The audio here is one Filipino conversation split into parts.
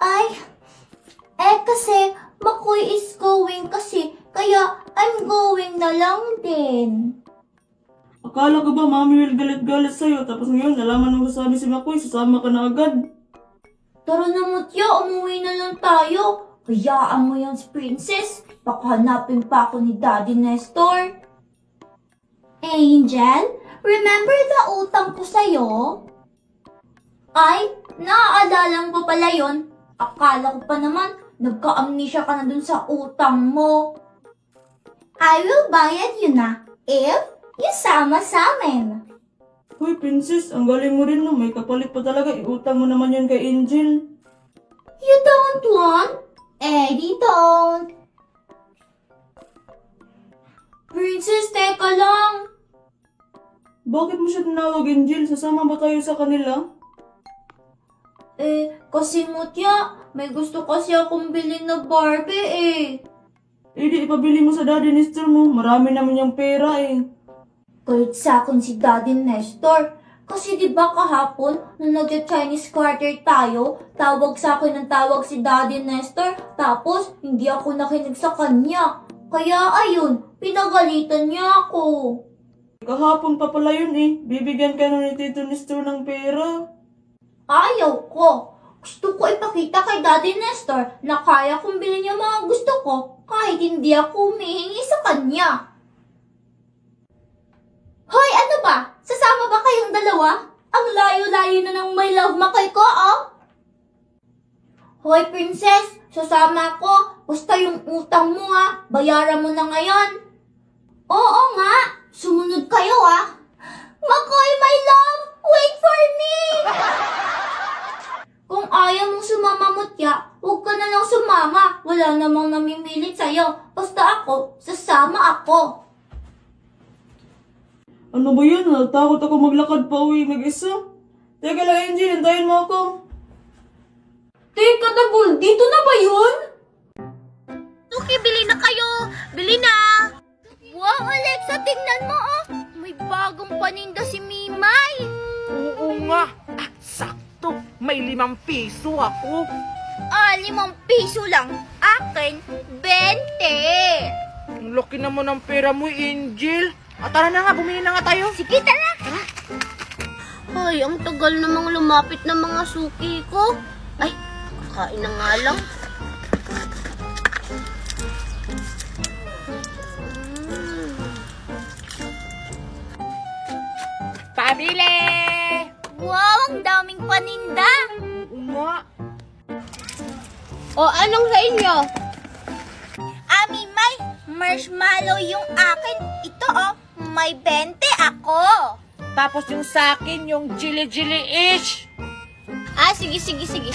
Ay, kasi Makoy is going kasi, kaya I'm going na lang din. Akala ko ba Mami will galit-galit sa'yo, tapos ngayon nalaman mo sabi si Makoy, sasama ka na agad. Tara na Mutya, umuwi na lang tayo. Hayaan mo yan si Princess. Baka hanapin pa ako ni Daddy Nestor. Angel, remember the utang ko sa'yo? Ay, naaalala mo pa pala yun. Akala ko pa naman, nagka-amnesia ka na dun sa utang mo. I will bayad you na if you sama sa amin. Hoy Princess, ang galing mo rin no, may kapalit pa talaga, iutang mo naman yan kay Angel. You don't want? Eddie don't. Princess, teka lang. Bakit mo siya tinawag Angel? Sasama ba tayo sa kanila? Kasi Mutya, may gusto kasi akong bilhin na Barbie Di ipabili mo sa Daddy Nestor mo, marami naman yung pera Kahit sa akin si Daddy Nestor. Kasi di ba kahapon, nung nag-Chinese quarter tayo, tawag sa akin ng tawag si Daddy Nestor, tapos hindi ako nakinig sa kanya. Kaya ayun, pinagalitan niya ako. Kahapon pa pala yun bibigyan ka na ni Tito Nestor ng pera. Ayaw ko. Gusto ko ipakita kay Daddy Nestor na kaya kong bilhin yung mga gusto ko kahit hindi ako humihingi sa kanya. Hoy, ano ba? Sasama ba kayong dalawa? Ang layo-layo na ng my love makay ko, Hoy, Princess, sasama ko. Basta yung utang mo, bayaran mo na ngayon. Oo nga, sumunod kayo, Makoy, my love, wait for me! Kung ayaw mong sumama, Mutya, huwag ka na lang sumama. Wala namang namimilit sa'yo. Basta ako, sasama ako. Ano ba yan? Takot ako maglakad pa uwi mag-isa. Teka lang Angel, hintayin mo ako. Teka, Tabul, dito na ba yun? Okay, bili na kayo! Bili na! Wow, Alexa, tingnan mo, May bagong paninda si Mimay! Oo nga. Sakto. May 5 piso ako. 5 piso lang. Akin, 20! Ang laki naman ng pera mo, Angel. Tara na nga, bumili na nga tayo. Sige, tara! Ay, ang tagal namang lumapit ng mga suki ko. Ay, kakain na nga lang. Pabili! Wow, ang daming paninda! Oo nga. O, anong sa inyo? Mimay, marshmallow yung akin. Ito, may 20 ako. Tapos yung sa akin, yung jili-jili-ish. Sige.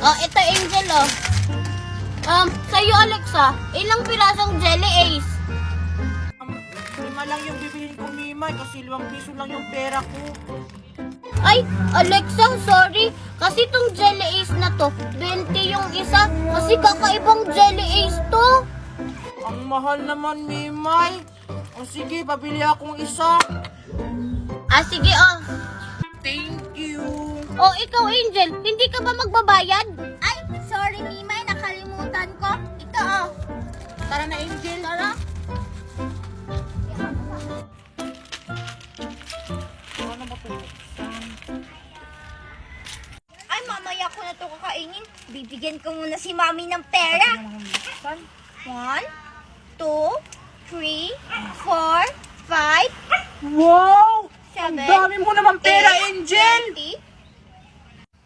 Ito, Angel, sa'yo, Alexa, ilang pirasong jelly ace? 5 lang yung bibilin ko, Mimay, kasi 5 piso lang yung pera ko. Ay, Alexa, sorry. Kasi tong jelly ace na to, 20 yung isa. Kasi kakaibang jelly ace to. Ang mahal naman, Mimay. Sige, pabili akong isa. Sige, Thank you. Ikaw, Angel, hindi ka ba magbabayad? Ay, sorry, Mimay, nakalimutan ko. Ito, Tara na, Angel. Tara. Ano ba ito? Ay, mamaya ko na to kakainin. Bibigyan ko muna si Mami ng pera. 1, 2, 3, 4, 5, Wow! 7, Ang dami mo naman pera, Angel! 20.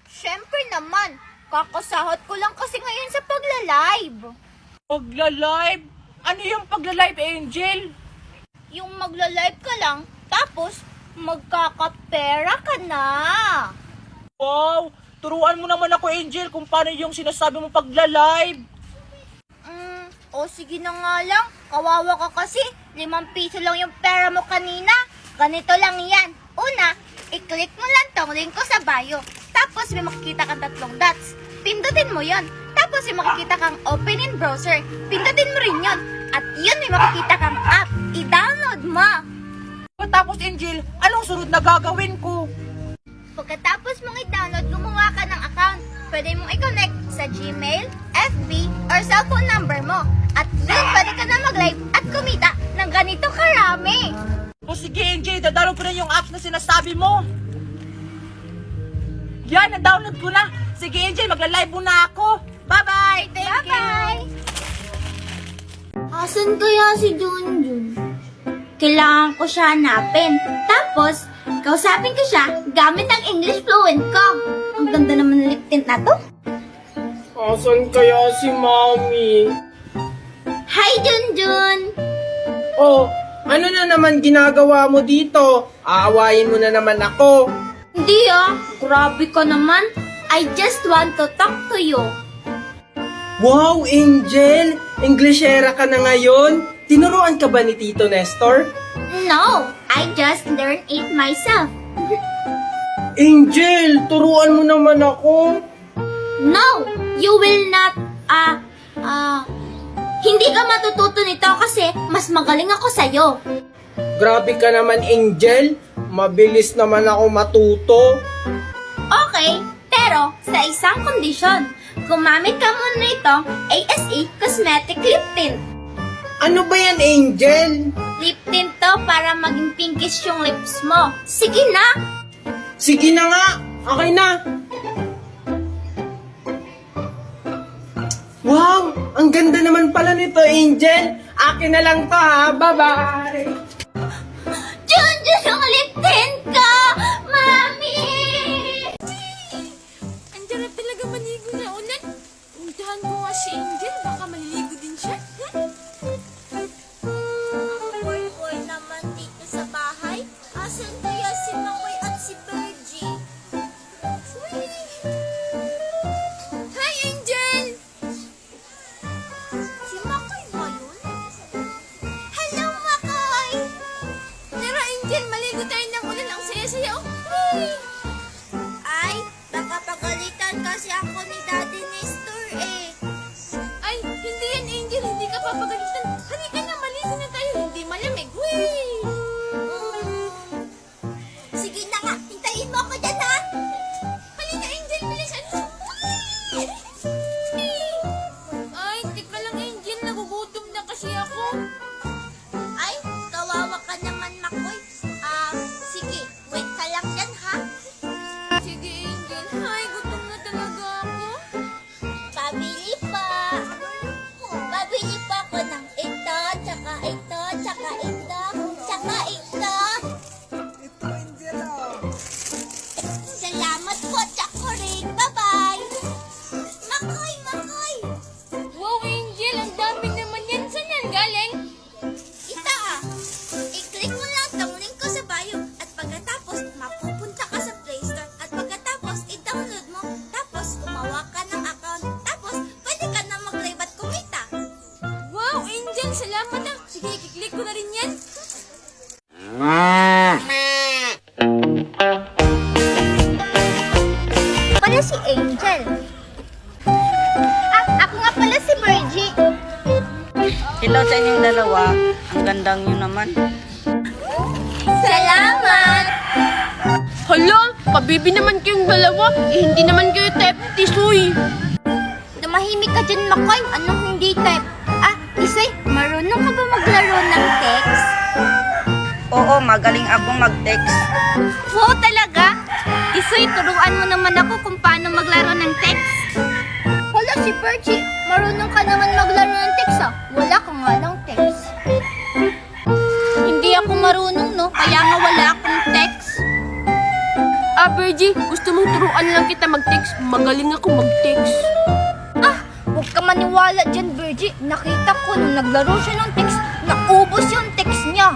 Siyempre naman, kakasahod ko lang kasi ngayon sa pagla-live. Pagla-live? Ano yung pagla-live, Angel? Yung magla-live ka lang, tapos magkakapera ka na. Wow! Turuan mo naman ako, Angel, kung paano yung sinasabi mo pagla-live. Sige na nga lang, kawawa ka kasi, 5 piso lang yung pera mo kanina. Ganito lang yan. Una, i-click mo lang tong link ko sa bio. Tapos may makikita kang 3 dots. Pindutin mo yon. Tapos may makikita kang open in browser. Pindutin mo rin yon. At yun may makikita kang app. I-download mo. Tapos, Angel, anong sunod na gagawin ko? Pagkatapos mong i-download, gumawa ka ng account. pwede mong i-connect sa Gmail, FB, or cellphone number mo. At doon pwede ka na mag-live at kumita ng ganito karami. O sige, Angel, dadalo ko na yung apps na sinasabi mo. Yan, na-download ko na. Sige, Angel, magla-live muna ako. Bye-bye! Thank you! Bye-bye! Asan kaya si Junjun? Kailangan ko siya hanapin. Tapos, kausapin ko siya gamit ang English fluent ko. Ang ganda naman ng lip tint na to. Asan kaya si Mami? Hi, Junjun! Oh, ano na naman ginagawa mo dito? Aawayin mo na naman ako. Hindi grabe ka naman. I just want to talk to you. Wow, Angel! Englishera ka na ngayon? Tinuruan ka ba ni Tito Nestor? No, I just learned it myself. Angel, turuan mo naman ako. No, you will not, hindi ka matututo nito kasi mas magaling ako sa'yo. Grabe ka naman, Angel. Mabilis naman ako matuto. Okay, pero sa isang kondisyon, gumamit ka muna nitong ASE Cosmetic Lip Tint. Ano ba yan, Angel? Lip tint to para maging pinkish yung lips mo. Sige na! Sige na nga. Okay na. Wow, ang ganda naman pala nito, Angel. Akin na lang to, ha. Bye-bye. Junjun, yung lip tint ko! Mami! Andiyan na talaga maligo na ulit. Puntahan ko nga si Angel, baka maliligo din siya. Boy naman dito sa bahay. Asan kaya si Makoy at si Bergie? Hi, Angel! Si Makoy ba yun? Hello, Makoy! Tara, Angel, maligo tayo ng ulan. Ang saya-saya, oh. Ay, baka pagalitan kasi ako ni Daddy Nestor eh. Ay, hindi yan, Angel. Hindi ka papagalitan. Halika na, maligo na tayo. Hindi malamig. Whee! Sige na nga, hintayin mo ako dyan ha! Halika, Angel, bilisan mo. Ay, tika lang, Angel. Nagugutom na kasi ako. Ay, kawawa ka naman, Makoy. Sige, wait ka lang dyan ha. Sige, Angel. Ay, gutom na talaga ako. Pabili pa. Pabili pa ako ng ito, tsaka ito, tsaka ito, tsaka ito. Salamat po, tsaka rin. Bye-bye. Makoy, Makoy. Wow, Angel. Ang dami naman yan. Saan yan galing? Ito i-click mo lang tong link ko sa bio at pagkatapos mapupunta ka sa Play Store at pagkatapos i-download mo tapos gumawa ka ng account tapos pwede ka na mag-live at kumita. Wow, Angel, salamat ah. Sige, kiklik ko na rin yan. Pala si Angel. Ako nga pala si Virgie. Hello sa inyong dalawa. Ang gandang nyo naman. Salamat! Hala, kabibi naman kayong dalawa. Eh, hindi naman kayo type tisoy. Tumahimik ka dyan, Makoy. Anong hindi type? Isay, marunong ka ba maglaro ng text? Oo, magaling akong mag-text. Wow, talaga? Isoy, turuan mo naman ako kung paano maglaro ng text. Hala, si Perchi, marunong ka naman maglaro ng text Wala ka nga lang text. Hindi ako marunong, no? Kaya nga wala akong text. Virgie, gusto mong turuan lang kita mag-text? Magaling ako mag-text. Huwag ka maniwala dyan, Virgie. Nakita ko nung naglaro siya ng text, naubos yung text niya.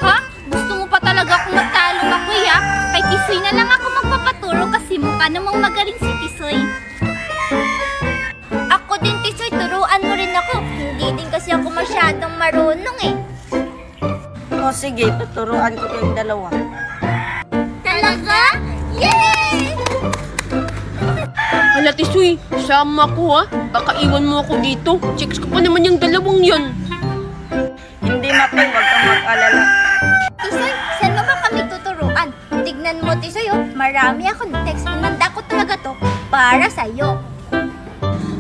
Ha? Gusto mo pa talaga akong magtalo, Makoy, ha? Kay Tisoy na lang ako magpapaturo kasi mukha namang magaling si Tisoy. Ako din, Tisoy. Turuan mo rin ako. Hindi din kasi ako masyadong marunong eh. O sige, tuturuan ko kayong dalawa. Talaga? Yay! Hala, Tisoy, sama ko ha. Baka iwan mo ako dito. Chicks ko pa naman yung dalawang yon. Hindi Makoy, huwag kang mag-alala. Tisoy, saan mo ba kami tuturuan? Tignan mo, Tisoy, oh. Marami akong text. Pinanda ko talaga to para sa'yo.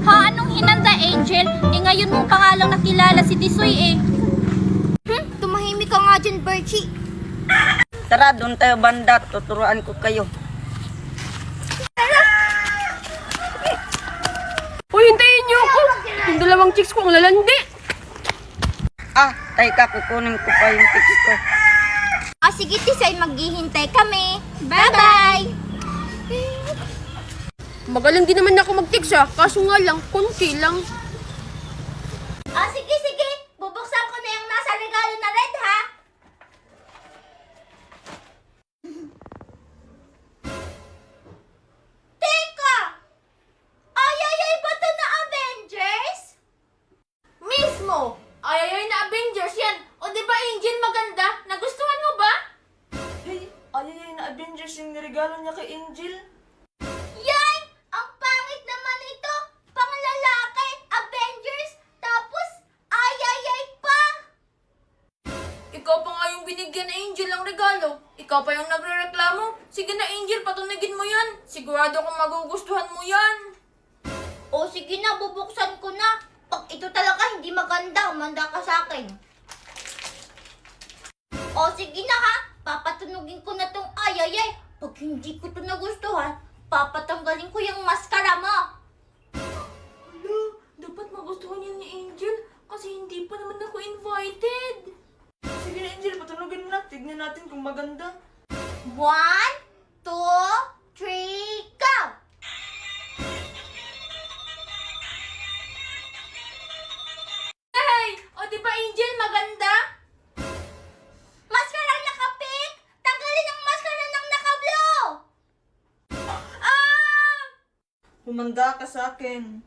Ha, anong hinanda, Angel? Ngayon mo pa nga lang nakilala si Tisoy eh. Tumahimik ka nga dyan, Berchie. Tara, doon tayo banda. Tuturuan ko kayo. Uy, hintayin niyo ako! Yung dalawang chicks ko ang lalandi. Ah, teka, kukunin ko pa yung ticket ko. Sige, Tisoy, maghihintay kami. Bye-bye! Magaling din naman ako mag-text kaso nga lang, konti lang. Sige, sige. Bubuksan ko na yung nasa regalo na red, ha? Teka! Ay, ba to na Avengers? Mismo! Ay, na Avengers yan! O di ba Angel maganda? Nagustuhan mo ba? Hey, ayay na Avengers yung niregalo niya kay Angel. Yay! Ang pangit naman ito! Panglalaki! Avengers! Tapos, ay pa! Ikaw pa nga yung binigyan na Angel ng regalo. Ikaw pa yung nagre-reklamo. Sige na Angel, patunigin mo yan. Sigurado kung magugustuhan mo yan. O sige na, bubuksan ko na. Pag ito talaga hindi maganda, umanda ka sa akin. O sige na ha, papatunugin ko na tong ayayay. Pag hindi ko to nagustuhan, papatanggalin ko yung maskara mo. Hala, dapat magustuhan yan ni Angel kasi hindi pa naman ako invited. Sige na Angel, patunogin mo na. Tignan natin kung maganda. 1, 2, 3, go! Hey! O di ba Angel maganda? Maskarang naka-pink! Tanggalin ang maskara ng naka-blue! Humanda ka sa akin.